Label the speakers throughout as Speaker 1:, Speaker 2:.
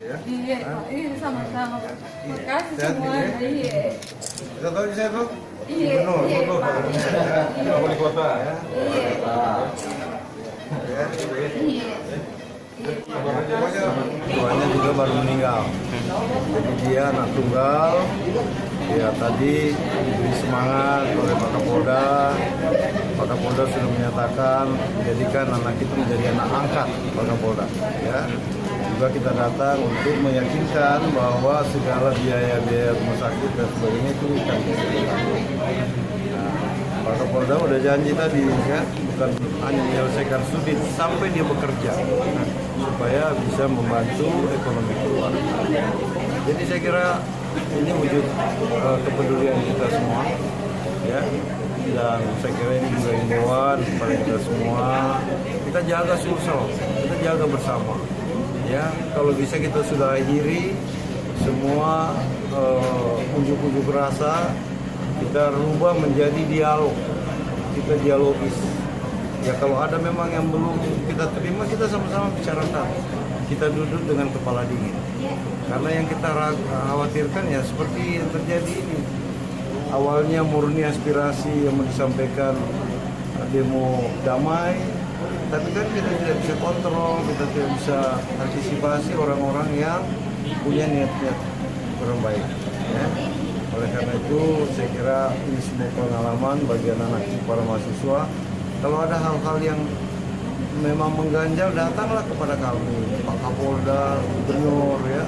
Speaker 1: Ya?
Speaker 2: Iya, Pak. Iya, sama-sama. Makasih semua. Iya.
Speaker 1: Kita tahu di saya tuh?
Speaker 2: Iya,
Speaker 1: Gubernur,
Speaker 2: iya,
Speaker 1: Bogor.
Speaker 2: Pak.
Speaker 1: Ya, wali kota ya.
Speaker 2: Iya.
Speaker 1: Ya.
Speaker 2: Iya.
Speaker 3: Tuanya juga baru meninggal. Jadi dia anak tunggal. Ya tadi diberi semangat oleh Pak Kapolda. Pak Kapolda sudah menyatakan menjadikan anak itu menjadi anak angkat Pak Kapolda. Ya. Juga kita datang untuk meyakinkan bahwa segala biaya-biaya rumah sakit dan sebagainya itu akan Pak Kapolda udah janji tadi ya, bukan hanya menyelesaikan sudit sampai dia bekerja supaya bisa membantu ekonomi keluarga. Jadi saya kira ini wujud kepedulian kita semua ya, dan saya kira ini juga himbauan kepada kita semua, kita jaga Sulsel, kita jaga bersama ya. Kalau bisa kita sudah akhiri semua unjuk-unjuk rasa, kita rubah menjadi dialog, kita dialogis. Ya kalau ada memang yang belum kita terima, kita sama-sama bicarakan. Kita duduk dengan kepala dingin. Karena yang kita khawatirkan ya seperti yang terjadi ini. Awalnya murni aspirasi yang mau disampaikan demo damai, tapi kan kita tidak bisa kontrol, kita tidak bisa antisipasi orang-orang yang punya niat-niat kurang baik. Ya. Oleh karena itu, saya kira ini sebuah pengalaman bagi anak-anak para mahasiswa. Kalau ada hal-hal yang memang mengganjal, datanglah kepada kami, Pak Kapolda, Gubernur, ya.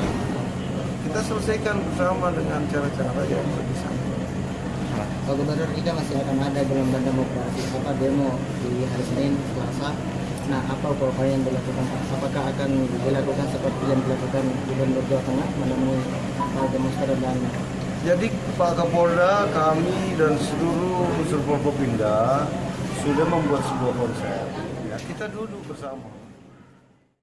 Speaker 3: Kita selesaikan bersama dengan cara-cara yang bisa.
Speaker 4: Pak Gubernur, kita masih akan ada gelombang demokrasi demo di hari Senin, Selasa. Nah, apa upaya yang dilakukan Pak? Apakah akan dilakukan seperti yang dilakukan Gubernur Jawa Tengah menemui demonstran dan
Speaker 3: Jadi Pak Kapolda, kami dan seluruh unsur Forkopimda sudah membuat sebuah konsep. Ya, kita duduk bersama.